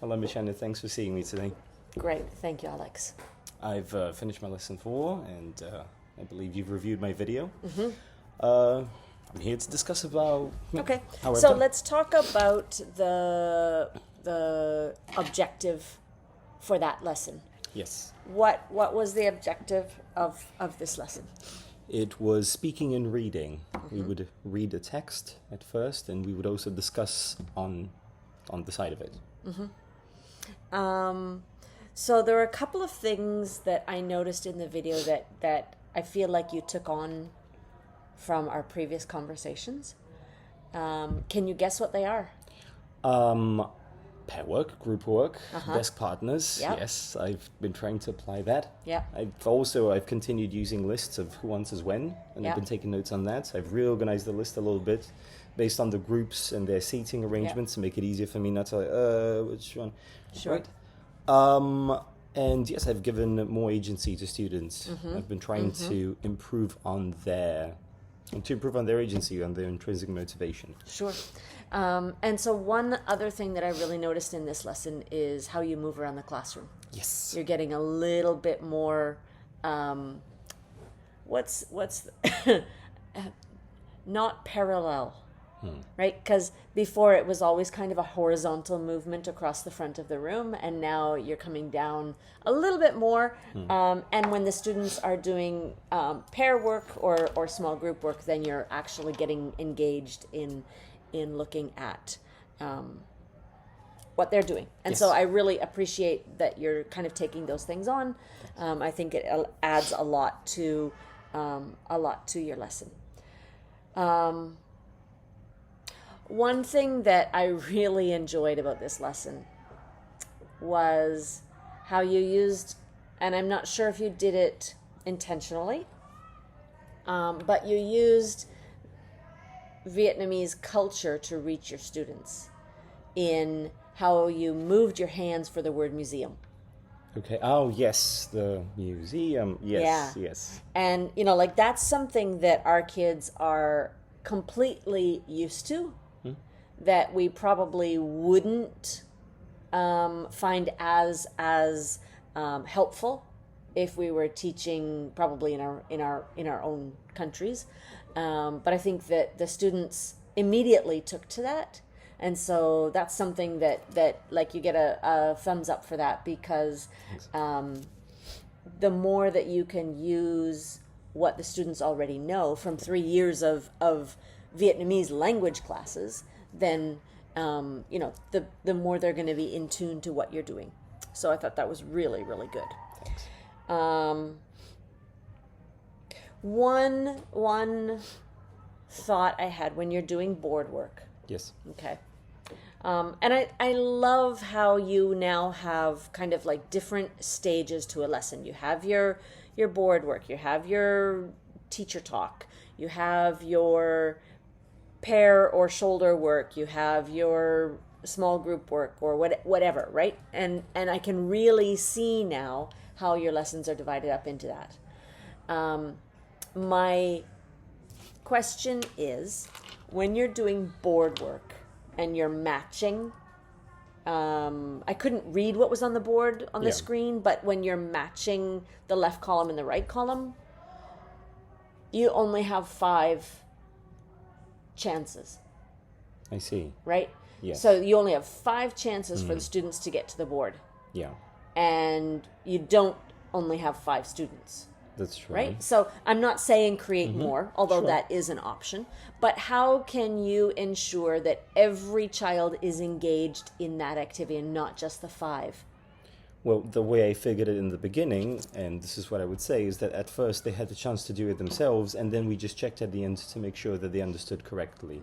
Hello, Miss Shannon. Thanks for seeing me today. Great. Thank you, Alex. I've finished my lesson 4, and I believe you've reviewed my video. Mm-hmm. I'm here to discuss about... Okay. how I've So done. let's talk about the objective for that lesson. Yes. What was the objective of this lesson? It was speaking and reading. We would read a text at first, and we would also discuss on the side of it. So there were a couple of things that I noticed in the video that I feel like you took on from our previous conversations. Can you guess what they are? Pair work, group work, desk partners. Yep. Yes, I've been trying to apply that. Yeah. I've continued using lists of who answers when, and Yeah. I've been taking notes on that. I've reorganized the list a little bit based on the groups and their seating arrangements to make it easier for me not to which one. Sure. Right. And yes, I've given more agency to students. I've been trying to improve on their agency, on their intrinsic motivation. Sure. And so one other thing that I really noticed in this lesson is how you move around the classroom. Yes. You're getting a little bit more, what's not parallel, right? Because before it was always kind of a horizontal movement across the front of the room, and now you're coming down a little bit more. And when the students are doing pair work or small group work, then you're actually getting engaged in looking at what they're doing. And Yes. so I really appreciate that you're kind of taking those things on. I think it adds a lot to your lesson. One thing that I really enjoyed about this lesson was how you used, and I'm not sure if you did it intentionally, but you used Vietnamese culture to reach your students in how you moved your hands for the word museum. Okay. Oh, yes, the museum. Yes, Yeah. yes. And, like that's something that our kids are completely used to, that we probably wouldn't find as helpful if we were teaching probably in our own countries. But I think that the students immediately took to that. And so that's something that like you get a thumbs up for that, because the more that you can use what the students already know from 3 years of Vietnamese language classes, then the more they're going to be in tune to what you're doing. So I thought that was really, really good. Thanks. One thought I had when you're doing board work. Yes. Okay. And I love how you now have kind of like different stages to a lesson. You have your board work, you have your teacher talk, you have your pair or shoulder work, you have your small group work or whatever, right? And I can really see now how your lessons are divided up into that. My question is, when you're doing board work and you're matching, I couldn't read what was on the board on the screen, but when you're matching the left column and the right column, you only have 5 chances, I see. right? Yes. So you only have 5 chances for the students to get to the board, Yeah, and you don't only have 5 students. that's true. Right? So I'm not saying create more, although Sure. that is an option. But how can you ensure that every child is engaged in that activity and not just the 5? Well, the way I figured it in the beginning, and this is what I would say, is that at first they had the chance to do it themselves, and then we just checked at the end to make sure that they understood correctly.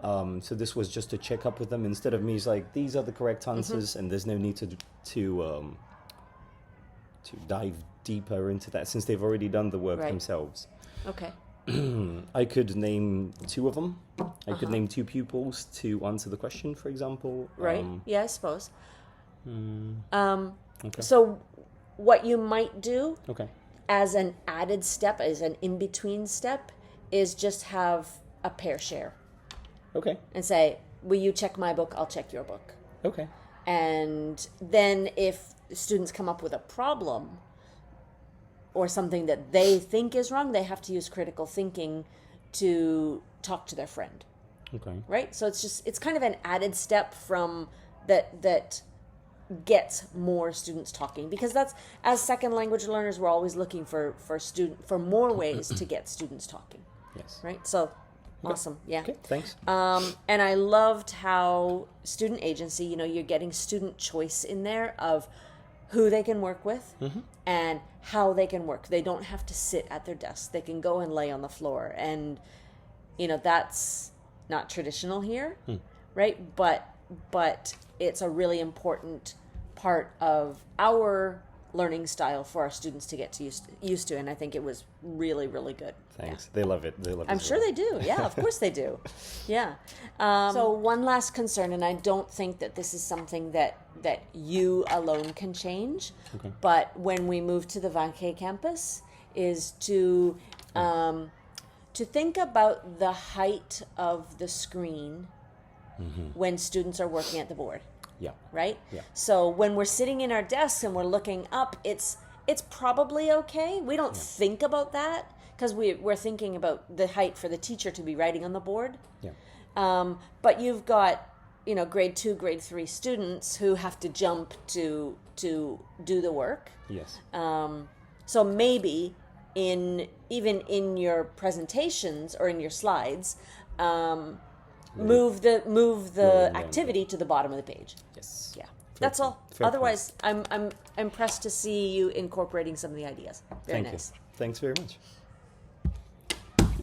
So this was just to check up with them instead of me like, these are the correct answers, and there's no need to dive deeper into that since they've already done the work Right. themselves. Okay. I could name 2 of them. I could name 2 pupils to answer the question, for example. Right. Yeah, I suppose. Okay. So what you might do Okay. as an added step, as an in-between step, is just have a pair share Okay. and say, will you check my book? I'll check your book. Okay. And then if students come up with a problem or something that they think is wrong, they have to use critical thinking to talk to their friend. Okay. Right? So it's kind of an added step from that gets more students talking, because that's, as second language learners, we're always looking for more ways to get students talking. Yes. Right? So awesome. Yeah. Okay, thanks. And I loved how student agency, you're getting student choice in there of who they can work with and how they can work. They don't have to sit at their desk. They can go and lay on the floor. And, that's not traditional here, right? But it's a really important part of our learning style for our students to get used to. And I think it was really, really good. Thanks. Yeah. They love it. I'm sure they do. Yeah, of course they do. Yeah. So one last concern, and I don't think that this is something that you alone can change, but when we move to the Vancouver campus, is to think about the height of the screen when students are working at the board. Yeah. Right? Yeah. So when we're sitting in our desks and we're looking up, it's probably okay. We don't think about that because we're thinking about the height for the teacher to be writing on the board. Yeah. But you've got, grade 2, grade 3 students who have to jump to do the work. Yes. So maybe even in your presentations or in your slides, move the activity to the bottom of the page. Yes. Yeah. That's all. Otherwise, I'm impressed to see you incorporating some of the ideas. Very nice. Thanks very much.